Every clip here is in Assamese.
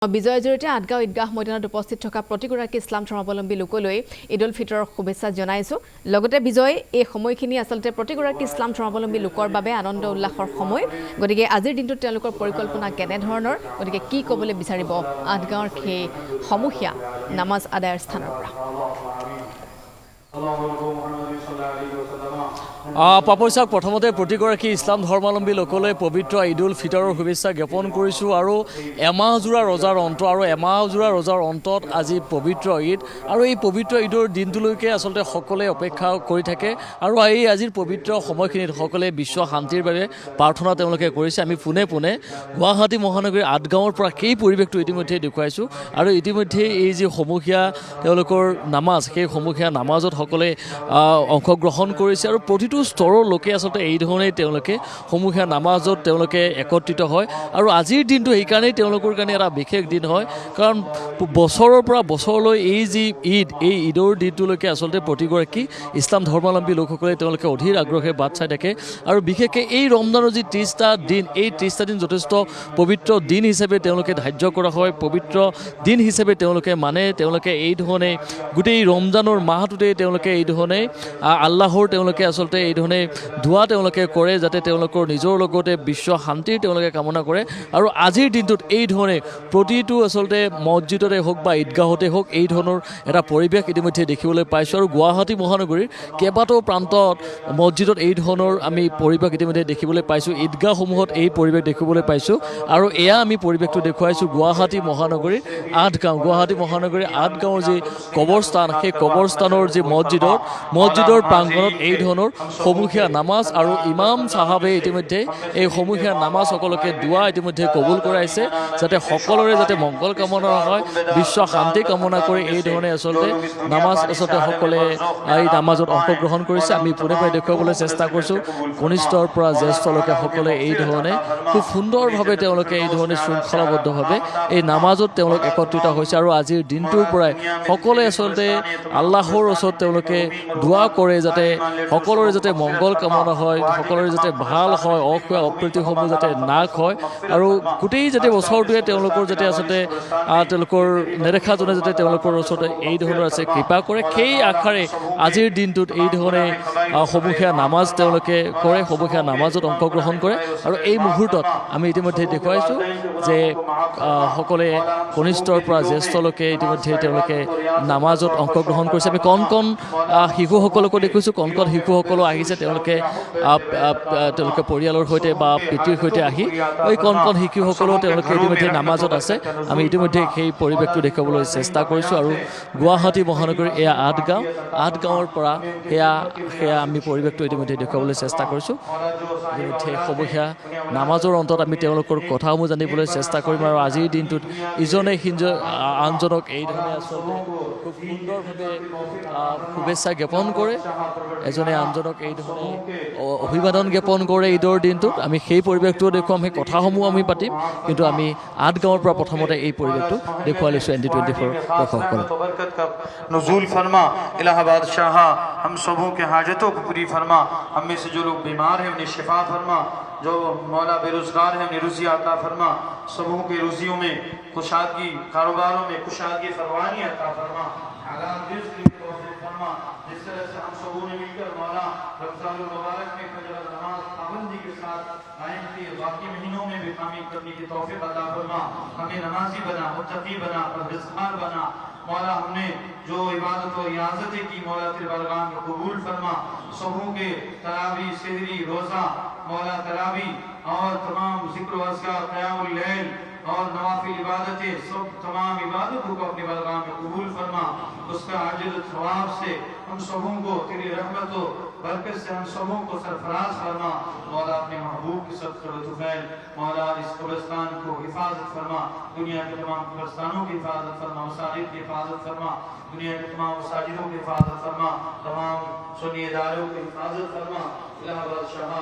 বিজয়ৰ জৰিয়তে আটগাঁও ঈদগাহ ময়দানত উপস্থিত থকা প্ৰতিগৰাকী ইছলাম ধৰ্মাৱলম্বী লোকলৈ ঈদ উল ফিতৰৰ শুভেচ্ছা জনাইছো লগতে বিজয় এই সময়খিনি আসলতে প্ৰতিগৰাকী ইছলাম ধৰ্মাৱলম্বী লোকৰ বাবে আনন্দ উল্লাসৰ সময় গতিকে আজিৰ দিনটোত তেওঁলোকৰ পৰিকল্পনা কেনে ধৰণৰ গতিকে কি ক'বলৈ বিচাৰিব আটগাঁৱৰ সেই সমূহীয়া নামাজ আদায়ৰ স্থানৰ পৰা পাপৰচাক প্ৰথমতে প্ৰতিগৰাকী ইছলাম ধৰ্মাৱলম্বী লোকলৈ পবিত্ৰ ঈদ উল ফিতৰৰ শুভেচ্ছা জ্ঞাপন কৰিছোঁ আৰু এমাহজোৰা ৰজাৰ অন্ত আৰু এমাহজোৰা ৰজাৰ অন্তত আজি পবিত্ৰ ঈদ আৰু এই পবিত্ৰ ঈদৰ দিনটোলৈকে আচলতে সকলোৱে অপেক্ষা কৰি থাকে আৰু এই আজিৰ পবিত্ৰ সময়খিনিত সকলোৱে বিশ্ব শান্তিৰ বাবে প্ৰাৰ্থনা তেওঁলোকে কৰিছে আমি পোনে পোনে গুৱাহাটী মহানগৰীৰ আটগাঁৱৰ পৰা সেই পৰিৱেশটো ইতিমধ্যে দেখুৱাইছোঁ আৰু ইতিমধ্যে এই যি সমূহীয়া তেওঁলোকৰ নামাজ সেই সমূহীয়া নামাজত সকলোৱে অংশগ্ৰহণ কৰিছে আৰু প্ৰতিটো স্তৰৰ লোকে আচলতে এই ধৰণেই তেওঁলোকে সমূহীয়া নামাজত তেওঁলোকে একত্ৰিত হয় আৰু আজিৰ দিনটো সেইকাৰণেই তেওঁলোকৰ কাৰণে এটা বিশেষ দিন হয় কাৰণ বছৰৰ পৰা বছৰলৈ এই যি ঈদ এই ঈদৰ দিনটোলৈকে আচলতে প্ৰতিগৰাকী ইছলাম ধৰ্মাৱলম্বী লোকসকলে তেওঁলোকে অধীৰ আগ্ৰহে বাট চাই থাকে আৰু বিশেষকৈ এই ৰমজানৰ যি 30টা দিন এই 30টা দিন যথেষ্ট পবিত্ৰ দিন হিচাপে তেওঁলোকে ধাৰ্য কৰা হয় পবিত্ৰ দিন হিচাপে তেওঁলোকে মানে তেওঁলোকে এই ধৰণে গোটেই ৰমজানৰ মাহটোতে তেওঁলোকে এই ধৰণে আল্লাহৰ তেওঁলোকে আচলতে এই ধৰণে দোৱা তেওঁলোকে কৰে যাতে তেওঁলোকৰ নিজৰ লগতে বিশ্ব শান্তিৰ তেওঁলোকে কামনা কৰে আৰু আজিৰ দিনটোত এই ধৰণে প্ৰতিটো আচলতে মছজিদতে হওক বা ঈদগাহতে হওক এই ধৰণৰ এটা পৰিৱেশ ইতিমধ্যে দেখিবলৈ পাইছোঁ আৰু গুৱাহাটী মহানগৰীৰ কেইবাটাও প্ৰান্তত মছজিদত এই ধৰণৰ আমি পৰিৱেশ ইতিমধ্যে দেখিবলৈ পাইছোঁ ঈদগাহসমূহত এই পৰিৱেশ দেখিবলৈ পাইছোঁ আৰু এয়া আমি পৰিৱেশটো দেখুৱাইছোঁ গুৱাহাটী মহানগৰীৰ আটগাঁৱৰ যি কবৰস্থান সেই কবৰস্থানৰ যি মছজিদৰ প্ৰাংগণত এই ধৰণৰ সমূহীয়া নামাজ আৰু ইমাম চাহাবে ইতিমধ্যে এই সমূহীয়া নামাজ সকলোকে দোৱা ইতিমধ্যে কবুল কৰাইছে যাতে সকলোৰে যাতে মংগল কামনা হয় বিশ্ব শান্তি কামনা কৰি এই ধৰণে আচলতে নামাজ আচলতে সকলোৱে এই নামাজত অংশগ্ৰহণ কৰিছে আমি পোনে পোনে দেখুৱাবলৈ চেষ্টা কৰিছোঁ কনিষ্ঠৰ পৰা জ্যেষ্ঠলৈকে সকলোৱে এই ধৰণে খুব সুন্দৰভাৱে তেওঁলোকে এই ধৰণে শৃংখলাবদ্ধভাৱে এই নামাজত তেওঁলোক একত্ৰিত হৈছে আৰু আজিৰ দিনটোৰ পৰাই সকলোৱে আচলতে আল্লাহৰ ওচৰত তেওঁলোকে দোৱা কৰে যাতে সকলোৰে যাতে মংগল কামনা হয় সকলোৰে যাতে ভাল হয় অসুয়া অপ্ৰীতিসমূহ যাতে নাশ হয় আৰু গোটেই যাতে বছৰটোৱে তেওঁলোকৰ যাতে আচলতে তেওঁলোকৰ নেদেখাজনে যাতে তেওঁলোকৰ ওচৰতে এই ধৰণৰ আছে কৃপা কৰে সেই আশাৰে আজিৰ দিনটোত এই ধৰণে সমূহীয়া নামাজ তেওঁলোকে কৰে সমূহীয়া নামাজত অংশগ্ৰহণ কৰে আৰু এই মুহূৰ্তত আমি ইতিমধ্যে দেখুৱাইছোঁ যে সকলোৱে কনিষ্ঠৰ পৰা জ্যেষ্ঠলৈকে ইতিমধ্যে তেওঁলোকে নামাজত অংশগ্ৰহণ কৰিছে আমি কণ শিশুসকলকো দেখিছোঁ কণ শিশুসকলো আহিছে তেওঁলোকে পৰিয়ালৰ সৈতে বা পিতৃৰ সৈতে আহি এই কণ শিশুসকলেও তেওঁলোকে ইতিমধ্যে নামাজত আছে আমি ইতিমধ্যে সেই পৰিৱেশটো দেখুৱাবলৈ চেষ্টা কৰিছোঁ আৰু গুৱাহাটী মহানগৰীৰ এয়া আটগাঁৱৰ পৰা সেয়া আমি পৰিৱেশটো ইতিমধ্যে দেখুৱাবলৈ চেষ্টা কৰিছোঁ ইতিমধ্যে সমূহীয়া নামাজৰ অন্তত আমি তেওঁলোকৰ কথাসমূহ জানিবলৈ চেষ্টা কৰিম আৰু আজিৰ দিনটোত ইজনে আনজনক এই ধৰণে আচলতে খুব সুন্দৰভাৱে শুভেচ্ছা জ্ঞাপন কৰে এজনে আনজনক এই ধৰণে অভিবাদন জ্ঞাপন কৰে ঈদৰ দিনটোত আমি সেই পৰিৱেশটোও দেখুৱাম সেই কথাসমূহ আমি পাতিম কিন্তু আমি আটগাঁৱৰ পৰা প্ৰথমতে এই পৰিৱেশটো দেখুৱাই লৈছোঁ ND24 দৰ্শকসকলক नुज़ूल फरमा इलाहाबाद शाह हम सबों के हाजतों को पूरी फरमा हम में से जो लोग बीमार हैं उन्हें शिफा फरमा जो मौला बेरोजगार हैं उन्हें रुज़ी अता फरमा सबों के रुज़ियों में कुशादगी कारोबारों में कुशादगी फरवानी अता फरमा जिस तरह से हम सबों ने मिलकर मौला रमज़ान मुबारक में फजर नमाज पाबंदी के साथ कायम की बाकी महीनों में भी कामिल करने की तौफीक अता फरमा हमें नमाजी बना मुत्तकी बना परहेज़गार बना मौला हमने जो इबादत और इयाज़तें की मौला तेरे बारगाह में कबूल फरमा सबों के तरावी सहरी रोज़ा मौला तरावी और तमाम ज़िक्र व अस्कार क़यामुल लैल और नवाफिल इबादतें सब तमाम इबादतों को अपनी बारगाह में कबूल फरमा उसका अजर सवाब से हम सबों को तेरी रहमत व बरकत से हम सबों को सरफराज फरमा मौला अपने महबूब की सदक़े मौला इस कब्रिस्तान को हिफाजत फरमा दुनिया के तमाम कब्रिस्तानों की हिफाजत फरमा मसाजिद की हिफाजत फरमा दुनिया के तमाम मसाजिदों की हिफाजत फरमा तमाम सुन्नी इदारों की हिफाजत फरमा इलाहाबाद शाह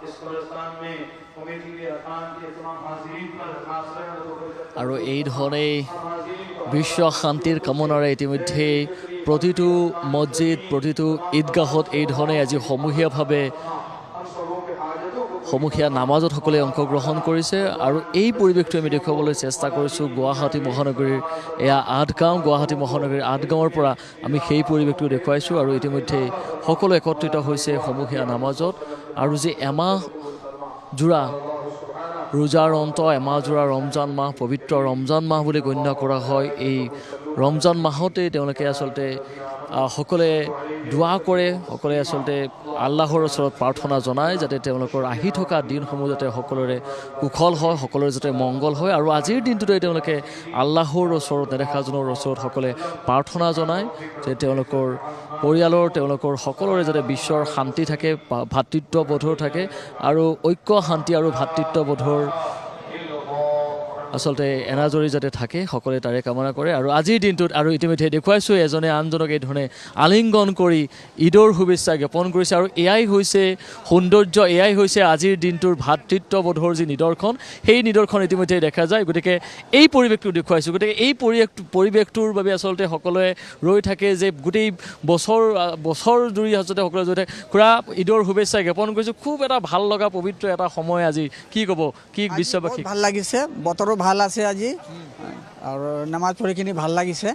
इस कब्रिस्तान में कमेटी के अरकान के तमाम हाज़िरीन पर खास रहमत আৰু এই ধৰণেই বিশ্ব শান্তিৰ কামনাৰে ইতিমধ্যে প্ৰতিটো মছজিদ প্ৰতিটো ঈদগাহত এই ধৰণে আজি সমূহীয়াভাৱে সমূহীয়া নামাজত সকলোৱে অংশগ্ৰহণ কৰিছে আৰু এই পৰিৱেশটো আমি দেখুৱাবলৈ চেষ্টা কৰিছোঁ গুৱাহাটী মহানগৰীৰ এয়া আঠগাঁও গুৱাহাটী মহানগৰীৰ আঠগাঁৱৰ পৰা আমি সেই পৰিৱেশটো দেখুৱাইছোঁ আৰু ইতিমধ্যে সকলো একত্ৰিত হৈছে সমূহীয়া নামাজত আৰু যি এমাহ জোৰা ৰোজাৰ অন্ত এমাহজোৰা ৰমজান মাহ পবিত্ৰ ৰমজান মাহ বুলি গণ্য কৰা হয় এই ৰমজান মাহতেই তেওঁলোকে আচলতে সকলোৱে দোৱা কৰে সকলোৱে আচলতে আল্লাহৰ ওচৰত প্ৰাৰ্থনা জনায় যাতে তেওঁলোকৰ আহি থকা দিনসমূহ যাতে সকলোৰে কুশল হয় সকলোৰে যাতে মংগল হয় আৰু আজিৰ দিনটোতে তেওঁলোকে আল্লাহৰ ওচৰত নেদেখাজনৰ ওচৰত সকলোৱে প্ৰাৰ্থনা জনায় যে তেওঁলোকৰ পৰিয়ালৰ তেওঁলোকৰ সকলোৰে যাতে বিশ্বৰ শান্তি থাকে ভাতৃত্ববোধৰ থাকে আৰু ঐক্য শান্তি আৰু ভাতৃত্ববোধৰ আচলতে এনাজৰি যাতে থাকে সকলোৱে তাৰে কামনা কৰে আৰু আজিৰ দিনটোত আৰু ইতিমধ্যে দেখুৱাইছোঁ এজনে আনজনক এই ধৰণে আলিংগন কৰি ঈদৰ শুভেচ্ছা জ্ঞাপন কৰিছে আৰু এয়াই হৈছে সৌন্দৰ্য এয়াই হৈছে আজিৰ দিনটোৰ ভাতৃত্ববোধৰ যি নিদৰ্শন সেই নিদৰ্শন ইতিমধ্যে দেখা যায় গতিকে এই পৰিৱেশটো দেখুৱাইছোঁ গতিকে এই পৰিৱেশটোৰ বাবে আচলতে সকলোৱে ৰৈ থাকে যে গোটেই বছৰ জুৰি আচলতে সকলোৱে ৰৈ থাকে খুৰা ঈদৰ শুভেচ্ছা জ্ঞাপন কৰিছোঁ খুব এটা ভাল লগা পবিত্ৰ এটা সময় আজি কি ক'ব কি বিশ্ববাসী ভাল লাগিছে বতৰো ভাল আছে আজি আৰু নামাজ পঢ়িখিনি ভাল লাগিছে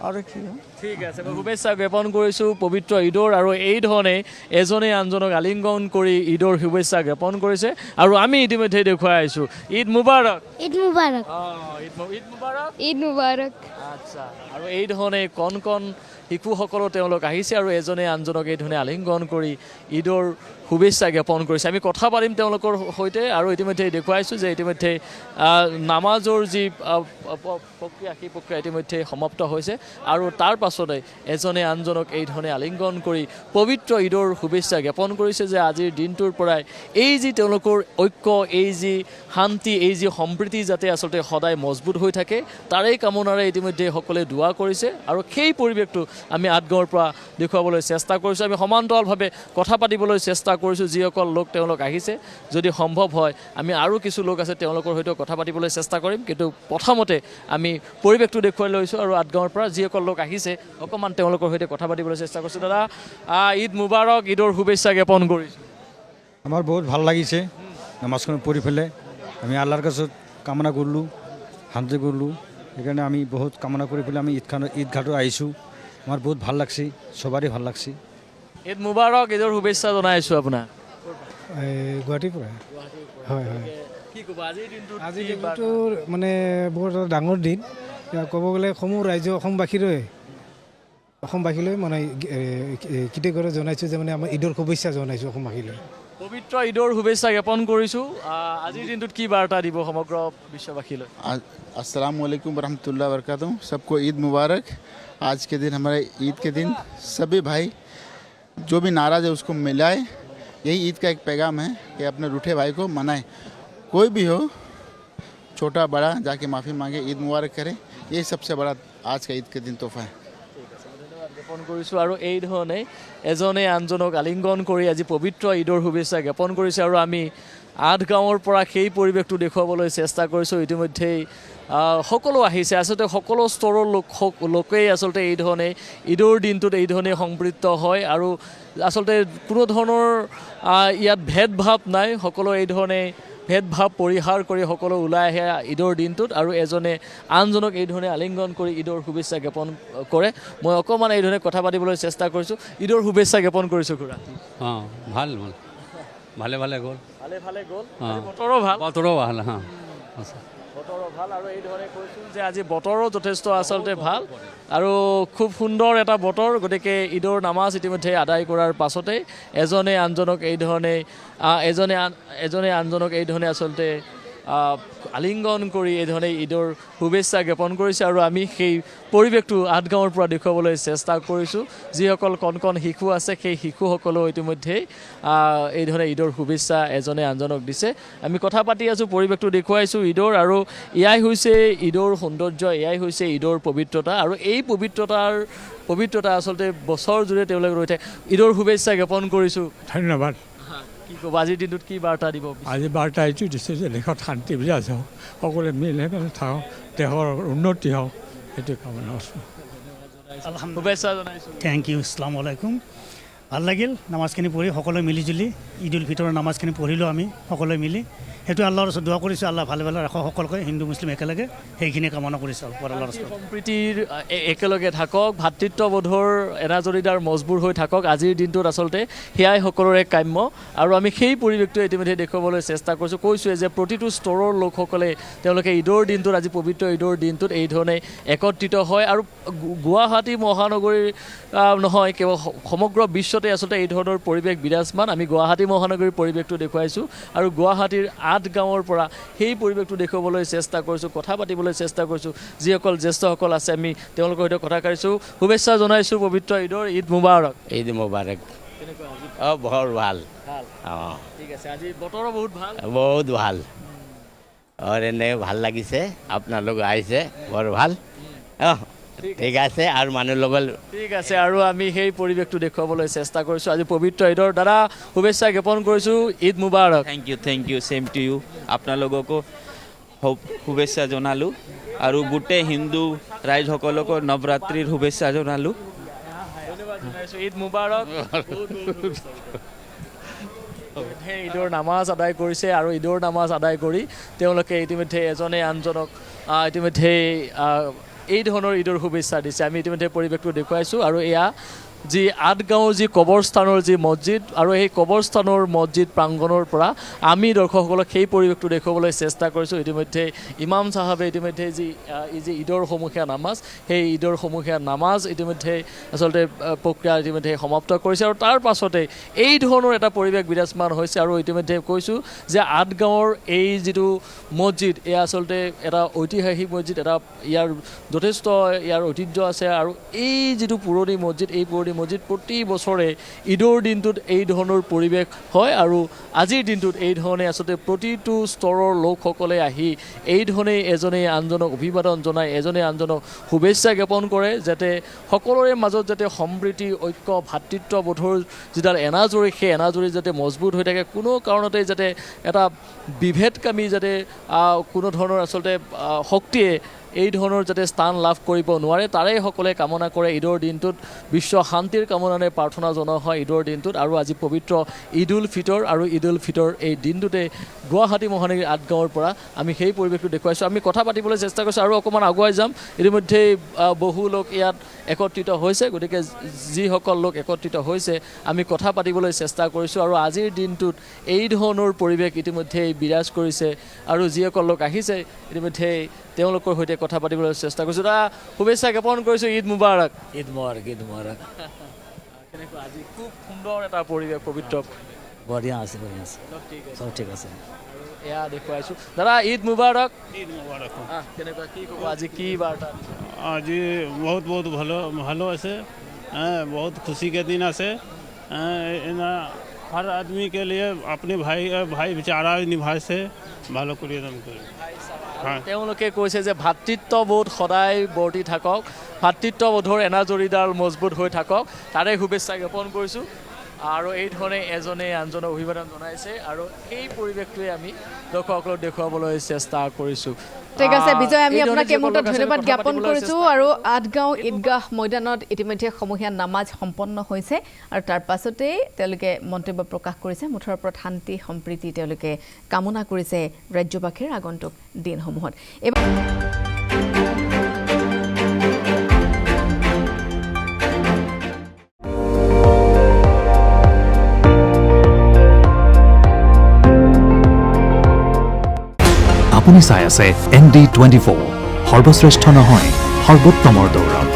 আৰু কি ঠিক আছে মই শুভেচ্ছা জ্ঞাপন কৰিছোঁ পবিত্ৰ ঈদৰ আৰু এই ধৰণে এজনে আনজনক আলিংগন কৰি ঈদৰ শুভেচ্ছা জ্ঞাপন কৰিছে আৰু আমি ইতিমধ্যে দেখুৱাই আহিছোঁ ঈদ মুবাৰক ঈদ মুবাৰক ঈদ মুবাৰক ঈদ মুবাৰক আচ্ছা আৰু এই ধৰণে কণ কণ শিশুসকলো তেওঁলোক আহিছে আৰু এজনে আনজনক এই ধৰণে আলিংগন কৰি ঈদৰ শুভেচ্ছা জ্ঞাপন কৰিছে আমি কথা পাতিম তেওঁলোকৰ সৈতে আৰু ইতিমধ্যে দেখুৱাইছোঁ যে ইতিমধ্যে নামাজৰ যি প্ৰক্ৰিয়া সেই প্ৰক্ৰিয়া ইতিমধ্যে সমাপ্ত হৈছে আৰু তাৰ পাছতে এজনে আনজনক এই ধৰণে আলিংগন কৰি পবিত্ৰ ঈদৰ শুভেচ্ছা জ্ঞাপন কৰিছে যে আজিৰ দিনটোৰ পৰাই এই যি তেওঁলোকৰ ঐক্য এই যি শান্তি এই যি সম্প্ৰীতি যাতে আচলতে সদায় মজবুত হৈ থাকে তাৰেই কামনাৰে ইতিমধ্যে সকলোৱে দোৱা কৰিছে আৰু সেই পৰিৱেশটো আমি আঠগাঁৱৰ পৰা দেখুৱাবলৈ চেষ্টা কৰিছোঁ আমি সমান্তৰালভাৱে কথা পাতিবলৈ চেষ্টা কৰিছোঁ যিসকল লোক তেওঁলোক আহিছে যদি সম্ভৱ হয় আমি আৰু কিছু লোক আছে তেওঁলোকৰ সৈতে কথা পাতিবলৈ চেষ্টা কৰিম কিন্তু প্ৰথমতে আমি পৰিৱেশটো দেখুৱাই লৈছোঁ আৰু আঠগাঁৱৰ পৰা যিসকল লোক আহিছে অকণমান তেওঁলোকৰ সৈতে কথা পাতিবলৈ চেষ্টা কৰিছোঁ দাদা ঈদ মুবাৰক ঈদৰ শুভেচ্ছা জ্ঞাপন কৰিছোঁ আমার বহুত ভাল লাগিছে নামাজখন পড়ি ফেলে আমি আল্লাহর কাছে কামনা করলু শান্তি করলু এখানে আমি বহুত কামনা করে ফেলে আমি ঈদঘাটত আহিছোঁ আমার বহুত ভাল লাগছে সবারই ভাল লাগছে ঈদ মুবাৰক ঈদৰ শুভেচ্ছা জনাইছোঁ আপোনাক গুৱাহাটীৰ পৰা হয় হয় কি ক'ব আজিৰ দিনটোত আজি দিনটো মানে বহুত এটা ডাঙৰ দিন ক'ব গ'লে সমূহ ৰাজ্য অসমবাসীলৈ মানে কৃতজ্ঞতা জনাইছোঁ যে মানে আমাৰ ঈদৰ শুভেচ্ছা জনাইছোঁ অসমবাসীলৈ পবিত্ৰ ঈদৰ শুভেচ্ছা জ্ঞাপন কৰিছোঁ আজিৰ দিনটোত কি বাৰ্তা দিব সমগ্ৰ বিশ্ববাসীলৈ अस्सलाम वालेकुम रहमतुल्लाह वबरकातुहू सबको ईद मुबारक आज के दिन हमारे ईद के दिन सभी भाई जो भी नाराज़ है उसको मिलाए यही ईद का एक पैगाम है कि अपने रूठे भाई को मनाए कोई भी हो छोटा बड़ा जाके माफ़ी मांगे ईद मुबारक करे यही सबसे बड़ा आज का ईद के दिन तोहफा है জ্ঞাপন কৰিছোঁ আৰু এই ধৰণে এজনে আনজনক আলিংগন কৰি আজি পবিত্ৰ ঈদৰ শুভেচ্ছা জ্ঞাপন কৰিছে আৰু আমি আঠগাঁৱৰ পৰা সেই পৰিৱেশটো দেখুৱাবলৈ চেষ্টা কৰিছোঁ ইতিমধ্যেই সকলো আহিছে আচলতে সকলো স্তৰৰ লোকেই আচলতে এই ধৰণে ঈদৰ দিনটোত এই ধৰণে সম্পৃক্ত হয় আৰু আচলতে কোনো ধৰণৰ ইয়াত ভেদভাৱ নাই সকলো এই ধৰণে ভেদভাৱ পৰিহাৰ কৰি সকলো ওলাই আহে ঈদৰ দিনটোত আৰু এজনে আনজনক এই ধৰণে আলিংগন কৰি ঈদৰ শুভেচ্ছা জ্ঞাপন কৰে মই অকণমান এই ধৰণে কথা পাতিবলৈ চেষ্টা কৰিছোঁ ঈদৰ শুভেচ্ছা জ্ঞাপন কৰিছোঁ খুৰা অঁ ভাল ভালে ভালে গ'ল ভালে গ'ল বতৰো ভাল বতৰো ভাল হাঁ বতৰো ভাল আৰু এই ধৰণে কৈছোঁ যে আজি বতৰো যথেষ্ট আচলতে ভাল আৰু খুব সুন্দৰ এটা বতৰ গতিকে ঈদৰ নামাজ ইতিমধ্যে আদায় কৰাৰ পাছতেই এজনে আনজনক এই ধৰণে এজনে আনজনক এই ধৰণে আচলতে আলিংগন কৰি এই ধৰণে ঈদৰ শুভেচ্ছা জ্ঞাপন কৰিছে আৰু আমি সেই পৰিৱেশটো আঠগাঁৱৰ পৰা দেখুৱাবলৈ চেষ্টা কৰিছোঁ যিসকল কণ কণ শিশু আছে সেই শিশুসকলেও ইতিমধ্যেই এই ধৰণে ঈদৰ শুভেচ্ছা এজনে আনজনক দিছে আমি কথা পাতি আছোঁ পৰিৱেশটো দেখুৱাইছোঁ ঈদৰ আৰু এয়াই হৈছে ঈদৰ সৌন্দৰ্য এয়াই হৈছে ঈদৰ পবিত্ৰতা আৰু এই পবিত্ৰতা আচলতে বছৰ জুৰি তেওঁলোকে ৰৈ থাকে ঈদৰ শুভেচ্ছা জ্ঞাপন কৰিছোঁ ধন্যবাদ কি ক'ব আজিৰ দিনটোত কি বাৰ্তা দিব আজি বাৰ্তা এইটো দিছে যে দেশত শান্তি বিৰাজ হওক সকলোৱে মিলি থাকক দেশৰ উন্নতি হওক সেইটো কামনা আছোঁ শুভেচ্ছা জনাইছোঁ থ্যাংক ইউ আসসালামু আলাইকুম ভাল লাগিল নামাজখিনি পঢ়ি সকলোৱে মিলিজুলি ঈদ উল ফিতৰৰ নামাজখিনি পঢ়িলোঁ আমি সকলোৱে মিলি সেইটো আল্লাহৰ ওচৰত দোৱা কৰিছোঁ আল্লাহ ভালে ভালে ৰাখক সকলোকে হিন্দু মুছলিম একেলগে সেইখিনি কামনা কৰিছোঁ আল্লাহৰ ওচৰত সম্প্ৰীতিৰ একেলগে থাকক, ভাতৃত্ববোধৰ এনাজৰীডাৰ মজবুৰ হৈ থাকক আজিৰ দিনটোত আচলতে সেয়াই সকলোৰে কাম্য আৰু আমি সেই পৰিৱেশটো ইতিমধ্যে দেখুৱাবলৈ চেষ্টা কৰিছোঁ। কৈছোঁৱে যে প্ৰতিটো স্তৰৰ লোকসকলে তেওঁলোকে ঈদৰ দিনটোত আজি পবিত্ৰ ঈদৰ দিনটোত এই ধৰণে একত্ৰিত হয় আৰু গুৱাহাটী মহানগৰীৰ নহয় কেৱল সমগ্ৰ বিশ্বতে আচলতে এই ধৰণৰ পৰিৱেশ বিৰাজমান। আমি গুৱাহাটী মহানগৰীৰ পৰিৱেশটো দেখুৱাইছোঁ আৰু গুৱাহাটীৰ 8 গাঁৱৰ পৰা সেই পৰিৱেশটো দেখুৱাবলৈ চেষ্টা কৰিছোঁ, কথা পাতিবলৈ চেষ্টা কৰিছোঁ। যিসকল জ্যেষ্ঠসকল আছে আমি তেওঁলোকৰ সৈতে কথা কাঢ়িছোঁ। শুভেচ্ছা জনাইছোঁ পবিত্ৰ ঈদৰ। ঈদ মুবাৰক। ঈদ মুবাৰক। অঁ বৰ ভাল। অঁ ঠিক আছে, আজি বতৰো বহুত ভাল। বহুত ভাল আৰু এনে ভাল লাগিছে আপোনালোক আহিছে বৰ ভাল। অঁ ঠিক আছে আৰু মানুহ লগত ঠিক আছে আৰু আমি সেই পৰিৱেশটো দেখুৱাবলৈ চেষ্টা কৰিছোঁ আজি পবিত্ৰ ঈদৰ। দাদা শুভেচ্ছা জ্ঞাপন কৰিছোঁ, ঈদ মুবাৰক। Thank you same to you আপোনালোককো শুভেচ্ছা জনালোঁ আৰু গোটেই হিন্দু ৰাইজসকলকো নৱৰাত্ৰিৰ শুভেচ্ছা জনালোঁ। ঈদ মুবাৰক। ঈদৰ নামাজ আদায় কৰিছে আৰু ঈদৰ নামাজ আদায় কৰি তেওঁলোকে ইতিমধ্যে এজনে আনজনক ইতিমধ্যে এই ধৰণৰ ঈদৰ শুভেচ্ছা দিছে। আমি ইতিমধ্যে পৰিৱেশটো দেখুৱাইছোঁ আৰু এয়া যি 8 গাঁৱৰ যি কবৰস্থানৰ যি মছজিদ আৰু সেই কবৰস্থানৰ মছজিদ প্ৰাংগণৰ পৰা আমি দৰ্শকসকলক সেই পৰিৱেশটো দেখুৱাবলৈ চেষ্টা কৰিছোঁ। ইতিমধ্যে ইমাম চাহাবে ইতিমধ্যে যি ঈদৰ সমূহীয়া নামাজ সেই ঈদৰ সমূহীয়া নামাজ ইতিমধ্যে আচলতে প্ৰক্ৰিয়া ইতিমধ্যে সমাপ্ত কৰিছে আৰু তাৰ পাছতে এই ধৰণৰ এটা পৰিৱেশ বিৰাজমান হৈছে আৰু ইতিমধ্যে কৈছোঁ যে 8 গাঁৱৰ এই যিটো মছজিদ এয়া আচলতে এটা ঐতিহাসিক মছজিদ, এটা ইয়াৰ যথেষ্ট ইয়াৰ ঐতিহ্য আছে আৰু এই যিটো পুৰণি মছজিদ এই পুৰণি মছজিদ প্ৰতি বছৰে ঈদৰ দিনটোত এই ধৰণৰ পৰিৱেশ হয় আৰু আজিৰ দিনটোত এই ধৰণে আচলতে প্ৰতিটো স্তৰৰ লোকসকলে আহি এই ধৰণে এজনে আনজনক অভিবাদন জনায়, এজনে আনজনক শুভেচ্ছা জ্ঞাপন কৰে যাতে সকলোৰে মাজত যাতে সম্প্ৰীতি ঐক্য ভাতৃত্ববোধৰ যিডাল এনাজৰী সেই এনাজৰী যাতে মজবুত হৈ থাকে, কোনো কাৰণতে যাতে এটা বিভেদকামী যাতে কোনো ধৰণৰ আচলতে শক্তিয়ে এই ধৰণৰ যাতে স্থান লাভ কৰিব নোৱাৰে তাৰে সকলে কামনা কৰে। ঈদৰ দিনটোত বিশ্ব শান্তিৰ কামনাৰে প্ৰাৰ্থনা জনোৱা হয় ঈদৰ দিনটোত আৰু আজি পবিত্ৰ ঈদ উল ফিতৰ আৰু ঈদ উল ফিতৰ এই দিনটোতে গুৱাহাটী মহানগৰীৰ 8 গাঁৱৰ পৰা আমি সেই পৰিৱেশটো দেখুৱাইছোঁ। আমি কথা পাতিবলৈ চেষ্টা কৰিছোঁ আৰু অকণমান আগুৱাই যাম। ইতিমধ্যে বহু লোক ইয়াত একত্ৰিত হৈছে, গতিকে যিসকল লোক একত্ৰিত হৈছে আমি কথা পাতিবলৈ চেষ্টা কৰিছোঁ আৰু আজিৰ দিনটোত এই ধৰণৰ পৰিৱেশ ইতিমধ্যে বিৰাজ কৰিছে আৰু যিসকল লোক আহিছে ইতিমধ্যে তেওঁলোকৰ সৈতে কথা পাতিবলৈ চেষ্টা কৰিছোঁ। দাদা শুভেচ্ছা জ্ঞাপন কৰিছোঁ, ঈদ মুবাৰক। ঈদ মুবাৰক, ঈদ মুবাৰক। কেনেকুৱা আজি খুব সুন্দৰ এটা পৰিৱেশ পবিত্ৰ। বঢ়িয়া আছে চব ঠিক আছে। এয়া দেখুৱাইছোঁ। দাদা ঈদ মুবাৰক। ঈদ মুবাৰক। কেনেকুৱা কি ক'ব আজি কি বাৰ্তা? আজি बहुत ভালো আছে, बहुत खुशी के दिन আছে। हर आदमी के लिए अपने भाई बेचारा निभाइছে ভালো কৰি একদম কৰি। তেওঁলোকে কৈছে যে ভাতৃত্ববোধ সদায় বৰ্তি থাকক, ভাতৃত্ববোধৰ এনাজৰীডাল মজবুত হৈ থাকক তাৰে শুভেচ্ছা জ্ঞাপন কৰিছোঁ আৰু এই ধৰণে এজনে আনজনক অভিবাদন জনাইছে আৰু সেই পৰিৱেশটোৱে আমি দৰ্শকসকলক দেখুৱাবলৈ চেষ্টা কৰিছোঁ। ঠিক আছে বিজয়, আমি আপোনাক এই মুহূৰ্তত ধন্যবাদ জ্ঞাপন কৰিছোঁ আৰু 8 গাঁও ঈদগাহ ময়দানত ইতিমধ্যে সমূহীয়া নামাজ সম্পন্ন হৈছে আৰু তাৰ পাছতেই তেওঁলোকে মন্তব্য প্ৰকাশ কৰিছে। মুঠৰ ওপৰত শান্তি সম্প্ৰীতি তেওঁলোকে কামনা কৰিছে ৰাজ্যবাসীৰ আগন্তুক দিনসমূহত। আপুনি চাই আছে ND24 সৰ্বশ্ৰেষ্ঠ নহয় সৰ্বোত্তমৰ দৌৰত।